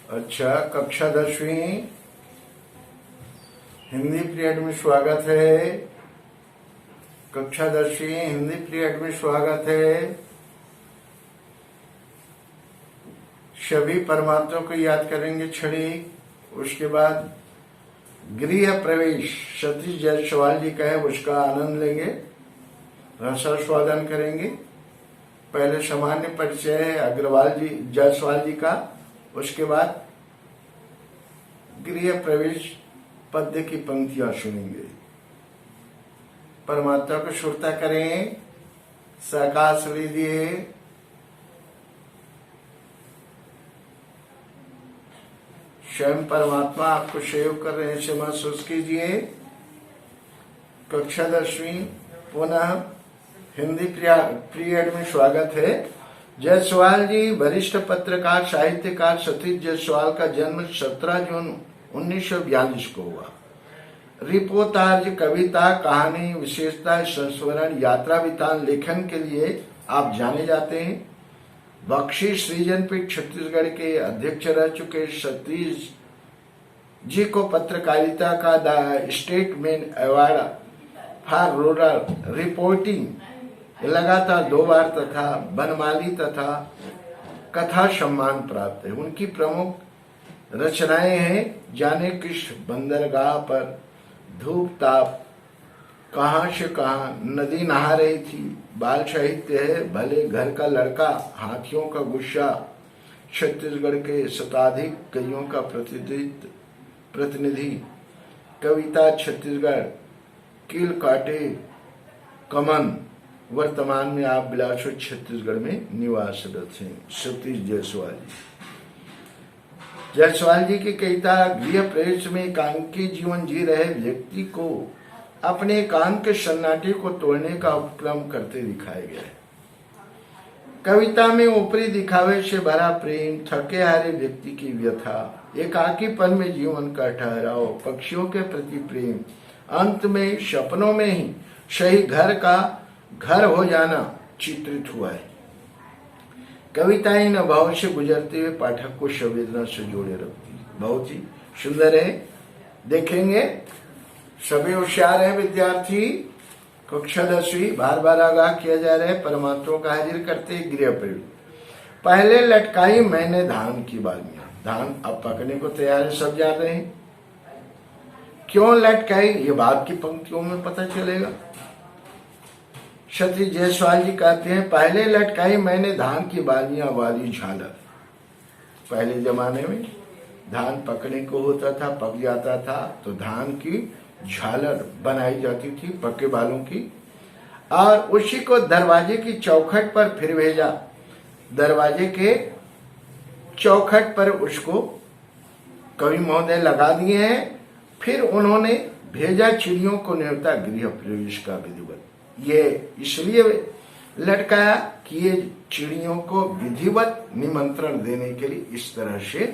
अच्छा, कक्षा 10वीं हिंदी पीरियड में स्वागत है। कक्षा 10वीं हिंदी पीरियड में स्वागत है। सभी परमात्मा को याद करेंगे छड़ी। उसके बाद गृह प्रवेश सतीश जायसवाल जी का है, उसका आनंद लेंगे, रसास्वादन करेंगे। पहले सामान्य परिचय है अग्रवाल जी जायसवाल जी का, उसके बाद गृह प्रवेश पद्य की पंक्तियां सुनेंगे। परमात्मा को श्रोता करें, साकाश लीजिए। स्वयं परमात्मा आपको सहयोग कर रहे हैं, ऐसे महसूस कीजिए। कक्षा 10वीं पुनः हिंदी पीरियड में स्वागत है। जायसवाल जी वरिष्ठ पत्रकार साहित्यकार सतीश जायसवाल का जन्म 17 जून 1942 को हुआ। रिपोर्टाज, कविता, कहानी, विशेषता, संस्मरण, यात्रा वृत्तांत लेखन के लिए आप जाने जाते हैं। बख्शी सृजनपीठ छत्तीसगढ़ के अध्यक्ष रह चुके सतीश जी को पत्रकारिता का the statement award for rural reporting लगातार 2 बार तथा बनमाली तथा कथा सम्मान प्राप्त है। उनकी प्रमुख रचनाएं हैं जाने किस बंदरगाह पर, धूप ताप, कहां से कहां, नदी नहा रही थी, बाल साहित्य है, भले घर का लड़का, हाथियों का गुस्सा, छत्तीसगढ़ के शताधिक कवियों का प्रतिनिधि, कविता छत्तीसगढ़, कील काटे कमन। वर्तमान में आप बिलासपुर छत्तीसगढ़ में निवासरत हैं। सतीश जायसवाल जी। जायसवाल जी की कविता गृह प्रवेश में एकांकी जीवन जी रहे व्यक्ति को अपने एकांत के सन्नाटे को तोड़ने का उपक्रम करते दिखाया गया है। कविता में ऊपरी दिखावे से भरा प्रेम, थके हारे व्यक्ति की व्यथा, एकाकीपन में जीवन का ठहराव, पक्षियों के प्रति प्रेम, अंत में सपनों में ही सही घर का घर हो जाना चित्रित हुआ है। कविता इन भाव से गुजरते हुए पाठक को संवेदना से जोड़े रखती है। बहुत ही सुंदर है, देखेंगे। सभी होशियार है विद्यार्थी। कक्षा 10वीं बार बार आगाह किया जा रहा है, परमात्मा का हाजिर करते गृह प्रवेश। पहले लटकाई मैंने धान की बालियां, धान अब पकने को तैयार है, सब जा रहे हैं। क्यों लटकाई ये बाद की पंक्तियों में पता चलेगा। सतीश जायसवाल जी कहते हैं, पहले लटकाई मैंने धान की बालियां वाली झालर। पहले जमाने में धान पकने को होता था, पक जाता था तो धान की झालर बनाई जाती थी पके बालों की, और उसी को दरवाजे की चौखट पर फिर भेजा। दरवाजे के चौखट पर उसको कवि महोदय लगा दिए हैं। फिर उन्होंने भेजा चिड़ियों को न्योता गृह प्रवेश का विधिवत। ये इसलिए लटकाया कि ये चिड़ियों को विधिवत निमंत्रण देने के लिए इस तरह से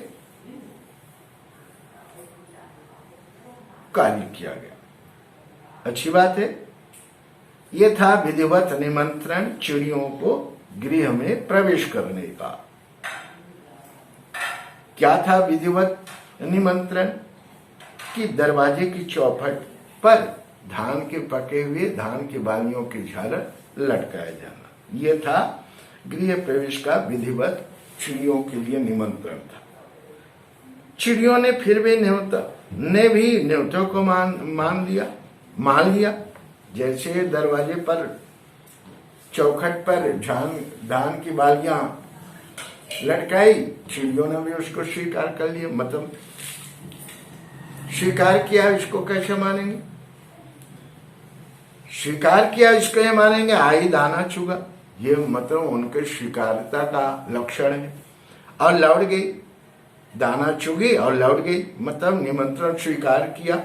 कार्य किया गया। अच्छी बात है। ये था विधिवत निमंत्रण चिड़ियों को गृह में प्रवेश करने का। क्या था विधिवत निमंत्रण? कि दरवाजे की चौखट पर धान के पके हुए धान की बालियों की झालर लटकाया जाना। यह था गृह प्रवेश का विधिवत चिड़ियों के लिए निमंत्रण था। चिड़ियों ने फिर भी न्योतों को मान लिया। जैसे दरवाजे पर चौखट पर धान की बालियां लटकाई, चिड़ियों ने भी उसको स्वीकार कर लिया। मतलब स्वीकार किया, इसको कैसे मानेंगे? स्वीकार किया, इसको ये मानेंगे आई दाना चुगा। ये मतलब उनके स्वीकारता का लक्षण है। और लौट गई, दाना चुगी और लौट गई, मतलब निमंत्रण स्वीकार किया।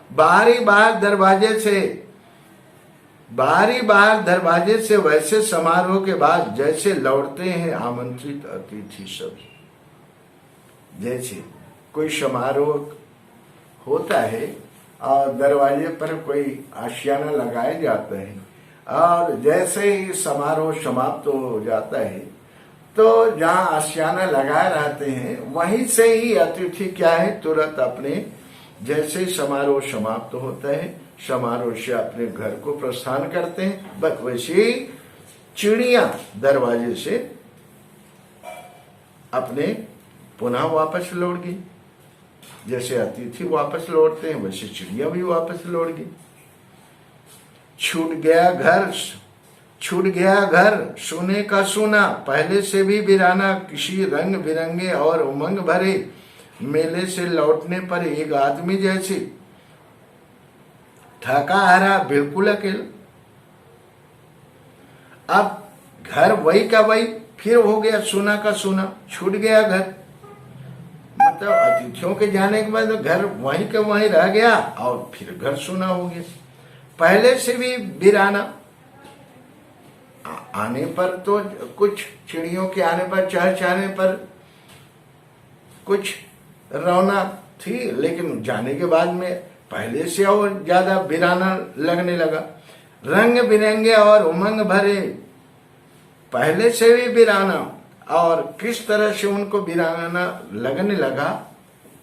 बारी बार दरवाजे से वैसे समारोह के बाद जैसे लौटते हैं आमंत्रित अतिथि सभी। जैसे कोई समारोह होता है और दरवाजे पर कोई आशियाना लगाए जाते हैं, और जैसे ही समारोह समाप्त हो जाता है तो जहाँ आशियाना लगाए रहते हैं वहीं से ही अतिथि क्या है, तुरंत अपने जैसे समारोह समाप्त होता है, समारोह से अपने घर को प्रस्थान करते हैं, बस वैसे ही चिड़िया दरवाजे से अपने पुनः वापस लौट गई। जैसे अतिथि वापस लौटते हैं वैसे चिड़िया भी वापस लौट गई। छूट गया घर सोने का सोना, पहले से भी वीराना, किसी रंग बिरंगे और उमंग भरे मेले से लौटने पर एक आदमी जैसे थका हारा बिल्कुल अकेला। अब घर वही का वही फिर हो गया, सोना का सोना, छूट गया घर। मतलब अतिथियों के जाने के बाद घर वहीं का वहीं रह गया और फिर घर सोना हो गया। पहले से भी वीराना, आने पर तो कुछ चिड़ियों के आने पर चहचहाने पर कुछ रौनक थी, लेकिन जाने के बाद में पहले से और ज्यादा वीराना लगने लगा। रंग बिरंगे और उमंग भरे, पहले से भी वीराना, और किस तरह से उनको वीराना लगने लगा,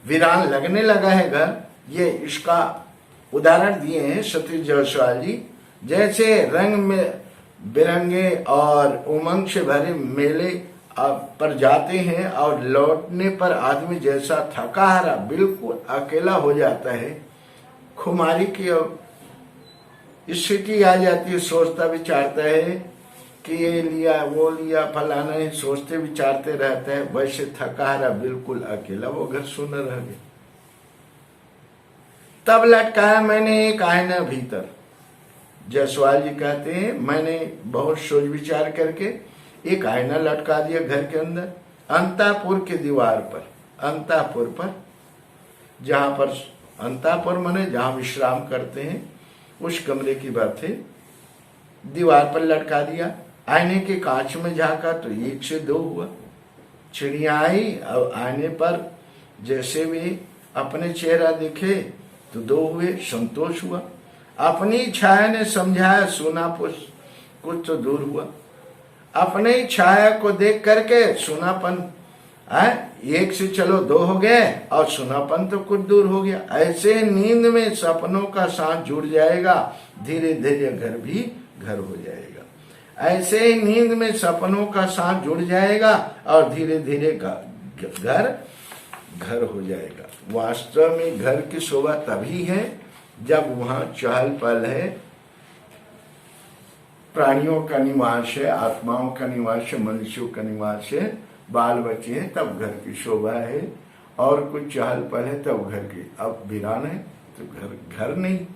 वीरान लगने लगा है घर, ये इसका उदाहरण दिए हैं सतीश जायसवाल जी। जैसे रंग में बिरंगे और उमंग से भरे मेले पर जाते हैं और लौटने पर आदमी जैसा थका हारा बिल्कुल अकेला हो जाता है, खुमारी की स्थिति आ जाती है, सोचता विचारता है कि ये लिया वो लिया फलाना, ही सोचते विचारते रहता है, वैसे थका हारा बिल्कुल अकेला वो घर सुन रह गया। तब लटकाया मैंने एक आईना भीतर। जायसवाल जी कहते हैं मैंने बहुत सोच विचार करके एक आईना लटका दिया घर के अंदर, अंतापुर के दीवार पर, अंतापुर पर, जहां पर अंतापुर माने जहां विश्राम करते हैं उस कमरे की बात है, दीवार पर लटका दिया। आईने के कांच में झांका तो एक से दो हुआ, चिड़िया आई और आईने पर जैसे भी अपने चेहरा दिखे तो दो हुए, संतोष हुआ। अपनी छाया ने समझाया सोनापुर कुछ तो दूर हुआ, अपने ही छाया को देख करके सोनापन एक से चलो दो हो गए और सोनापन तो कुछ दूर हो गया। ऐसे नींद में सपनों का साथ जुड़ जाएगा, धीरे धीरे घर भी घर हो जाएगा। ऐसे ही नींद में सपनों का साथ जुड़ जाएगा और धीरे धीरे घर घर हो जाएगा। वास्तव में घर की शोभा तभी है जब वहां चहल पहल है, प्राणियों का निवास है, आत्माओं का निवास है, मनुष्यों का निवास है, बाल बच्चे हैं, तब घर की शोभा है। और कुछ चहल पहल है तब घर की, अब वीरान है तो घर नहीं।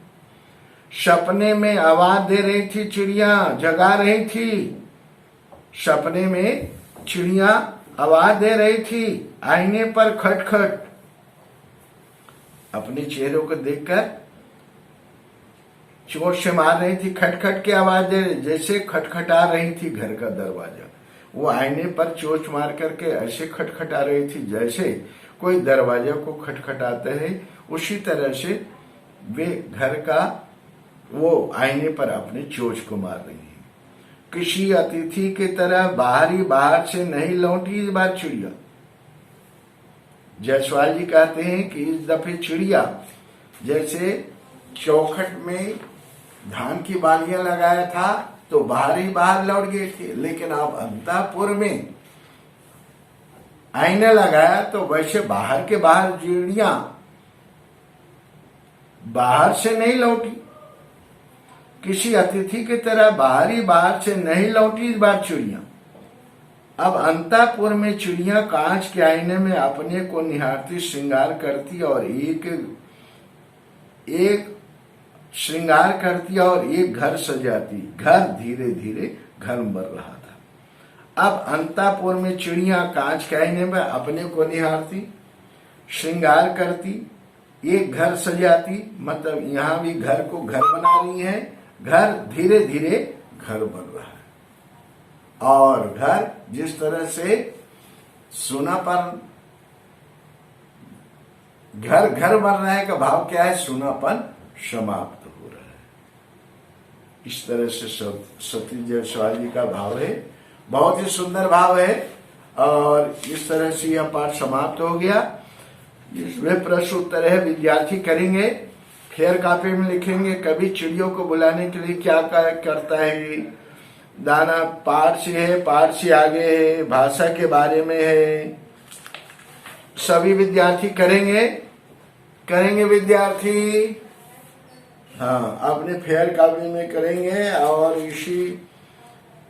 सपने में आवाज दे रही थी चिड़िया, जगा रही थी, सपने में चिड़िया आवाज दे रही थी, आईने पर खटखट, अपने चेहरों को देखकर चोट से मार रही थी, खटखट की आवाज दे रही, जैसे खटखटा रही थी घर का दरवाजा। वो आईने पर चोट मार करके ऐसे खटखटा रही थी जैसे कोई दरवाजा को खटखटाता है, उसी तरह से वे घर का वो आईने पर अपने चोट को मार रही है। किसी अतिथि की तरह बाहर से नहीं लौटी इस बार चिड़िया। जायसवाल जी कहते हैं कि इस दफे चिड़िया जैसे चौखट में धान की बालियां लगाया था तो बाहर लौट गए थे, लेकिन अब अंतापुर में आईना लगाया तो वैसे बाहर के बाहर चिड़िया बाहर से नहीं लौटी। किसी अतिथि की तरह बाहर से नहीं लौटी इस बार चिड़िया। अब अंतापुर में चिड़िया कांच के आईने में अपने को निहारती, श्रृंगार करती और एक श्रृंगार करती और एक घर सजाती। घर धीरे धीरे घर बन रहा था। अब अंतापुर में चिड़िया कांच के आईने में अपने को निहारती, श्रृंगार करती, एक घर सजाती, मतलब यहाँ भी घर को घर बना रही है। घर धीरे धीरे घर बन रहा है और घर जिस तरह से सोनापन, घर घर बन रहा है का भाव क्या है, सोनापन समाप्त हो रहा है। इस तरह से सतीश जायसवाल जी का भाव है, बहुत ही सुंदर भाव है। और इस तरह से यह पाठ समाप्त हो गया। इसमें प्रश्न उत्तर है, विद्यार्थी करेंगे, फेयर कॉपी में लिखेंगे कभी चिड़ियों को बुलाने के लिए क्या करता है, दाना पाठ से है, पाठ से आगे है, भाषा के बारे में है। सभी विद्यार्थी करेंगे विद्यार्थी, हाँ अपने फेयर कॉपी में करेंगे और इसी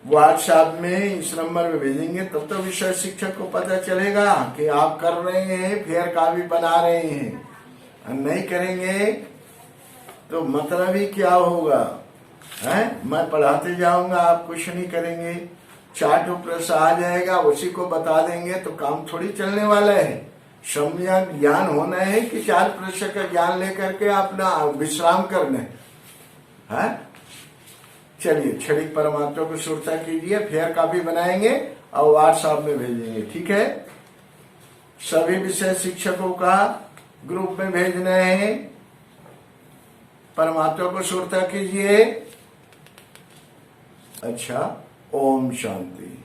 व्हाट्सएप में इस नंबर पे भेजेंगे, तब तो विषय शिक्षक को पता चलेगा कि आप कर रहे हैं, फेयर कॉपी बना रहे हैं। और नहीं करेंगे तो मतलब ही क्या होगा, है? मैं पढ़ाते जाऊंगा, आप कुछ नहीं करेंगे, 4 प्रश्न आ जाएगा, उसी को बता देंगे तो काम थोड़ी चलने वाला है। सम्यक ज्ञान होना है कि 4 प्रश्न का ज्ञान लेकर के अपना विश्राम करने, है? चलिए, क्षणिक परमात्मा को सुरता कीजिए, फेयर कॉपी बनाएंगे और व्हाट्सएप में भेजेंगे, ठीक है? सभी विषय शिक्षकों का ग्रुप में भेजना है। परमात्मा को सुरता कीजिए। अच्छा, ओम शांति।